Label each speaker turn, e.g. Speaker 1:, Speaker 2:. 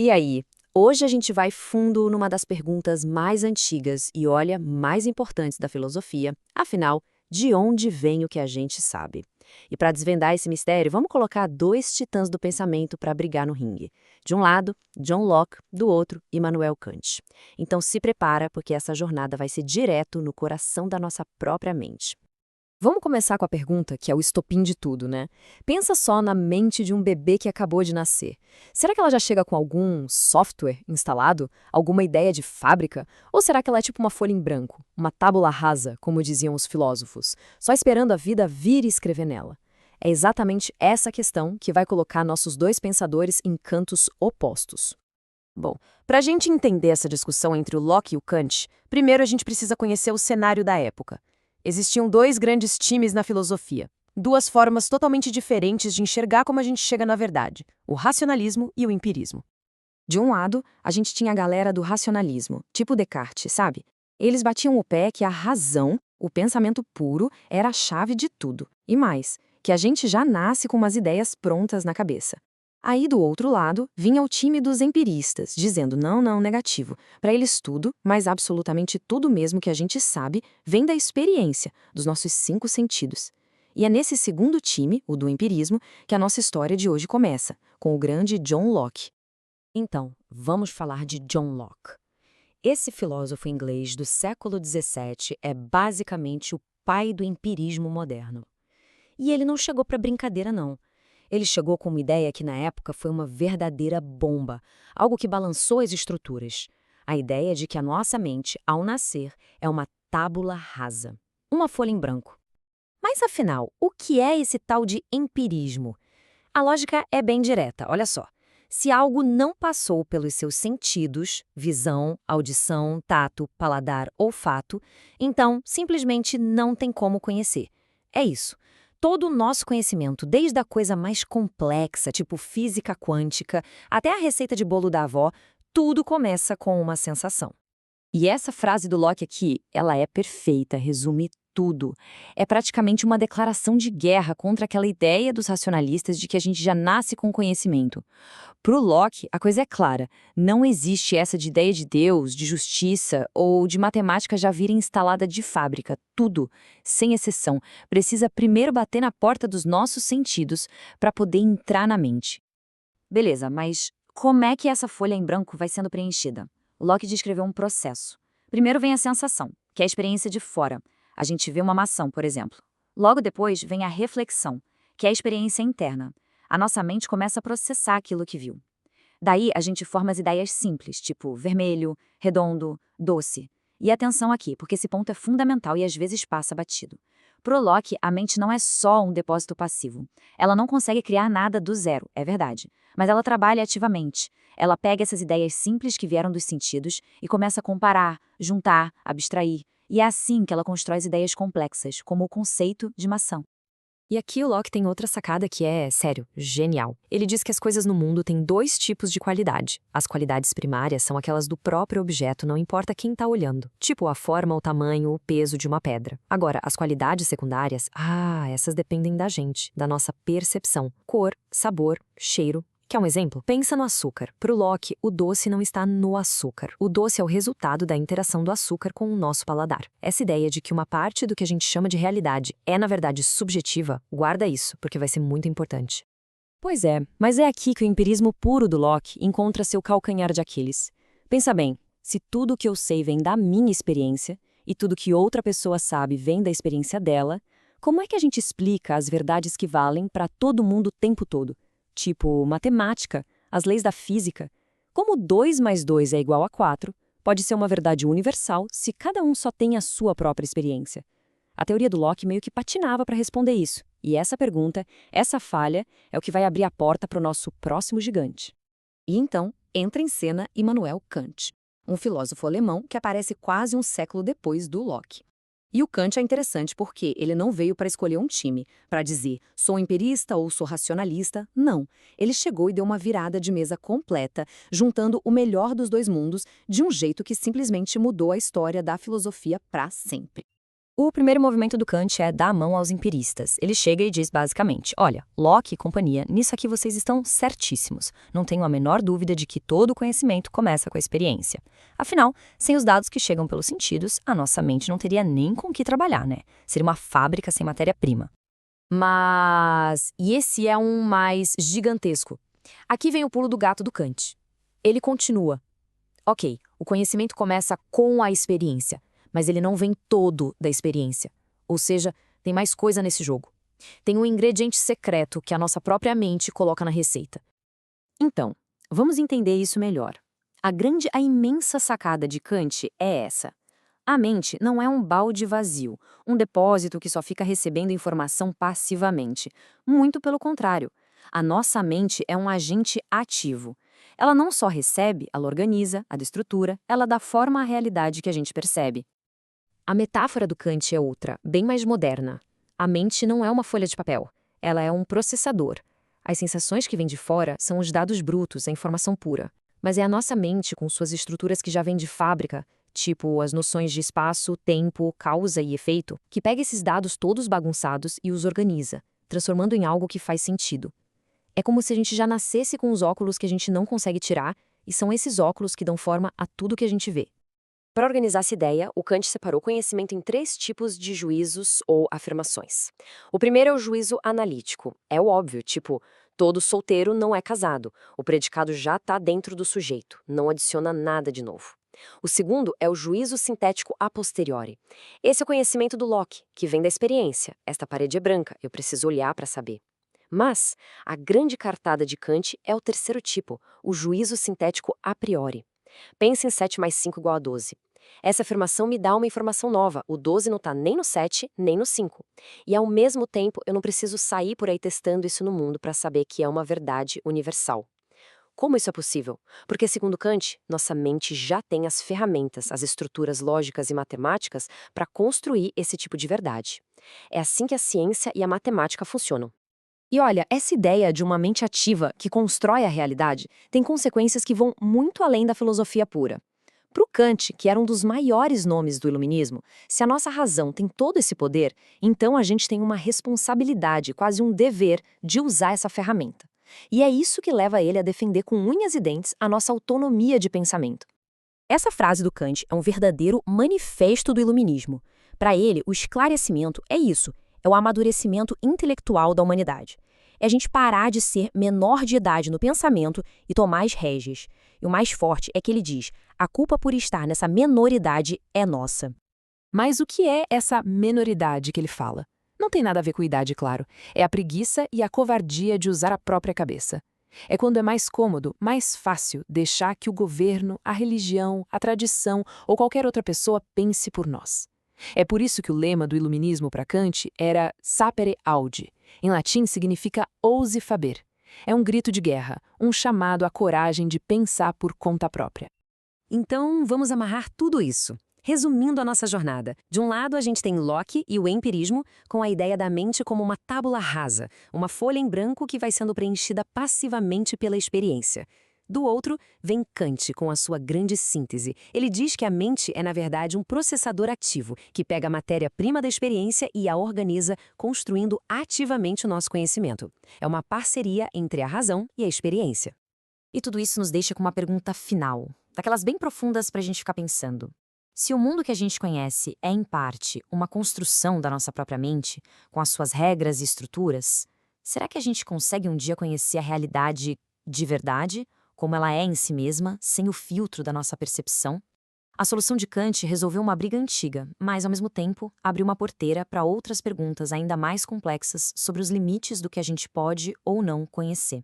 Speaker 1: E aí? Hoje a gente vai fundo numa das perguntas mais antigas e, olha, mais importantes da filosofia. Afinal, de onde vem o que a gente sabe? E para desvendar esse mistério, vamos colocar dois titãs do pensamento para brigar no ringue. De um lado, John Locke, do outro, Immanuel Kant. Então se prepara, porque essa jornada vai ser direto no coração da nossa própria mente. Vamos começar com a pergunta que é o estopim de tudo, né? Pensa só na mente de um bebê que acabou de nascer. Será que ela já chega com algum software instalado? Alguma ideia de fábrica? Ou será que ela é tipo uma folha em branco? Uma tábula rasa, como diziam os filósofos, só esperando a vida vir e escrever nela? É exatamente essa questão que vai colocar nossos dois pensadores em cantos opostos. Bom, para a gente entender essa discussão entre o Locke e o Kant, primeiro a gente precisa conhecer o cenário da época. Existiam dois grandes times na filosofia, duas formas totalmente diferentes de enxergar como a gente chega na verdade, o racionalismo e o empirismo. De um lado, a gente tinha a galera do racionalismo, tipo Descartes, sabe? Eles batiam o pé que a razão, o pensamento puro, era a chave de tudo. E mais, que a gente já nasce com umas ideias prontas na cabeça. Aí, do outro lado, vinha o time dos empiristas, dizendo não, não, negativo. Para eles tudo, mas absolutamente tudo mesmo que a gente sabe, vem da experiência, dos nossos 5 sentidos. E é nesse segundo time, o do empirismo, que a nossa história de hoje começa, com o grande John Locke. Então, vamos falar de John Locke. Esse filósofo inglês do século XVII é basicamente o pai do empirismo moderno. E ele não chegou para brincadeira, não. Ele chegou com uma ideia que na época foi uma verdadeira bomba, algo que balançou as estruturas. A ideia de que a nossa mente, ao nascer, é uma tábula rasa, uma folha em branco. Mas afinal, o que é esse tal de empirismo? A lógica é bem direta, olha só. Se algo não passou pelos seus sentidos, visão, audição, tato, paladar, olfato, então simplesmente não tem como conhecer. É isso. Todo o nosso conhecimento, desde a coisa mais complexa, tipo física quântica, até a receita de bolo da avó, tudo começa com uma sensação. E essa frase do Locke aqui, ela é perfeita, resume tudo. É praticamente uma declaração de guerra contra aquela ideia dos racionalistas de que a gente já nasce com conhecimento. Para o Locke, a coisa é clara. Não existe essa de ideia de Deus, de justiça ou de matemática já vir instalada de fábrica. Tudo, sem exceção, precisa primeiro bater na porta dos nossos sentidos para poder entrar na mente. Beleza, mas como é que essa folha em branco vai sendo preenchida? O Locke descreveu um processo. Primeiro vem a sensação, que é a experiência de fora. A gente vê uma maçã, por exemplo. Logo depois vem a reflexão, que é a experiência interna. A nossa mente começa a processar aquilo que viu. Daí a gente forma as ideias simples, tipo vermelho, redondo, doce. E atenção aqui, porque esse ponto é fundamental e às vezes passa batido. Pro Locke, a mente não é só um depósito passivo. Ela não consegue criar nada do zero, é verdade. Mas ela trabalha ativamente. Ela pega essas ideias simples que vieram dos sentidos e começa a comparar, juntar, abstrair. E é assim que ela constrói as ideias complexas, como o conceito de maçã. E aqui o Locke tem outra sacada que é, sério, genial. Ele diz que as coisas no mundo têm dois tipos de qualidade. As qualidades primárias são aquelas do próprio objeto, não importa quem está olhando. Tipo a forma, o tamanho, o peso de uma pedra. Agora, as qualidades secundárias, essas dependem da gente, da nossa percepção. Cor, sabor, cheiro. Quer um exemplo? Pensa no açúcar. Para o Locke, o doce não está no açúcar. O doce é o resultado da interação do açúcar com o nosso paladar. Essa ideia de que uma parte do que a gente chama de realidade é, na verdade, subjetiva, guarda isso, porque vai ser muito importante. Pois é, mas é aqui que o empirismo puro do Locke encontra seu calcanhar de Aquiles. Pensa bem, se tudo o que eu sei vem da minha experiência, e tudo que outra pessoa sabe vem da experiência dela, como é que a gente explica as verdades que valem para todo mundo o tempo todo? Tipo matemática, as leis da física. Como 2 mais 2 é igual a 4, pode ser uma verdade universal se cada um só tem a sua própria experiência. A teoria do Locke meio que patinava para responder isso. E essa pergunta, essa falha, é o que vai abrir a porta para o nosso próximo gigante. E então, entra em cena Immanuel Kant, um filósofo alemão que aparece quase um século depois do Locke. E o Kant é interessante porque ele não veio para escolher um time, para dizer sou empirista ou sou racionalista, não. Ele chegou e deu uma virada de mesa completa, juntando o melhor dos dois mundos de um jeito que simplesmente mudou a história da filosofia para sempre.
Speaker 2: O primeiro movimento do Kant é dar a mão aos empiristas. Ele chega e diz basicamente: olha, Locke e companhia, nisso aqui vocês estão certíssimos. Não tenho a menor dúvida de que todo o conhecimento começa com a experiência. Afinal, sem os dados que chegam pelos sentidos, a nossa mente não teria nem com que trabalhar, né? Seria uma fábrica sem matéria-prima.
Speaker 1: E esse é um mais gigantesco. Aqui vem o pulo do gato do Kant. Ele continua. Ok, o conhecimento começa com a experiência, mas ele não vem todo da experiência. Ou seja, tem mais coisa nesse jogo. Tem um ingrediente secreto que a nossa própria mente coloca na receita. Então, vamos entender isso melhor. A imensa sacada de Kant é essa. A mente não é um balde vazio, um depósito que só fica recebendo informação passivamente. Muito pelo contrário. A nossa mente é um agente ativo. Ela não só recebe, ela organiza, a estrutura, ela dá forma à realidade que a gente percebe. A metáfora do Kant é outra, bem mais moderna. A mente não é uma folha de papel, ela é um processador. As sensações que vêm de fora são os dados brutos, a informação pura. Mas é a nossa mente, com suas estruturas que já vêm de fábrica, tipo as noções de espaço, tempo, causa e efeito, que pega esses dados todos bagunçados e os organiza, transformando em algo que faz sentido. É como se a gente já nascesse com os óculos que a gente não consegue tirar, e são esses óculos que dão forma a tudo que a gente vê. Para organizar essa ideia, o Kant separou o conhecimento em 3 tipos de juízos ou afirmações. O primeiro é o juízo analítico. É o óbvio, tipo, todo solteiro não é casado. O predicado já está dentro do sujeito, não adiciona nada de novo. O segundo é o juízo sintético a posteriori. Esse é o conhecimento do Locke, que vem da experiência. Esta parede é branca, eu preciso olhar para saber. Mas a grande cartada de Kant é o terceiro tipo, o juízo sintético a priori. Pense em 7 mais 5 igual a 12. Essa afirmação me dá uma informação nova, o 12 não está nem no 7, nem no 5. E ao mesmo tempo, eu não preciso sair por aí testando isso no mundo para saber que é uma verdade universal. Como isso é possível? Porque, segundo Kant, nossa mente já tem as ferramentas, as estruturas lógicas e matemáticas para construir esse tipo de verdade. É assim que a ciência e a matemática funcionam. E olha, essa ideia de uma mente ativa que constrói a realidade tem consequências que vão muito além da filosofia pura. Para o Kant, que era um dos maiores nomes do iluminismo, se a nossa razão tem todo esse poder, então a gente tem uma responsabilidade, quase um dever, de usar essa ferramenta. E é isso que leva ele a defender com unhas e dentes a nossa autonomia de pensamento. Essa frase do Kant é um verdadeiro manifesto do iluminismo. Para ele, o esclarecimento é isso, é o amadurecimento intelectual da humanidade. É a gente parar de ser menor de idade no pensamento e tomar as rédeas. E o mais forte é que ele diz, a culpa por estar nessa menoridade é nossa.
Speaker 3: Mas o que é essa menoridade que ele fala? Não tem nada a ver com idade, claro. É a preguiça e a covardia de usar a própria cabeça. É quando é mais cômodo, mais fácil deixar que o governo, a religião, a tradição ou qualquer outra pessoa pense por nós. É por isso que o lema do iluminismo para Kant era sapere aude. Em latim significa ouse faber. É um grito de guerra, um chamado à coragem de pensar por conta própria.
Speaker 1: Então, vamos amarrar tudo isso. Resumindo a nossa jornada, de um lado a gente tem Locke e o empirismo, com a ideia da mente como uma tábula rasa, uma folha em branco que vai sendo preenchida passivamente pela experiência. Do outro, vem Kant com a sua grande síntese. Ele diz que a mente é, na verdade, um processador ativo, que pega a matéria-prima da experiência e a organiza, construindo ativamente o nosso conhecimento. É uma parceria entre a razão e a experiência. E tudo isso nos deixa com uma pergunta final, daquelas bem profundas para a gente ficar pensando. Se o mundo que a gente conhece é, em parte, uma construção da nossa própria mente, com as suas regras e estruturas, será que a gente consegue um dia conhecer a realidade de verdade, como ela é em si mesma, sem o filtro da nossa percepção? A solução de Kant resolveu uma briga antiga, mas, ao mesmo tempo, abriu uma porteira para outras perguntas ainda mais complexas sobre os limites do que a gente pode ou não conhecer.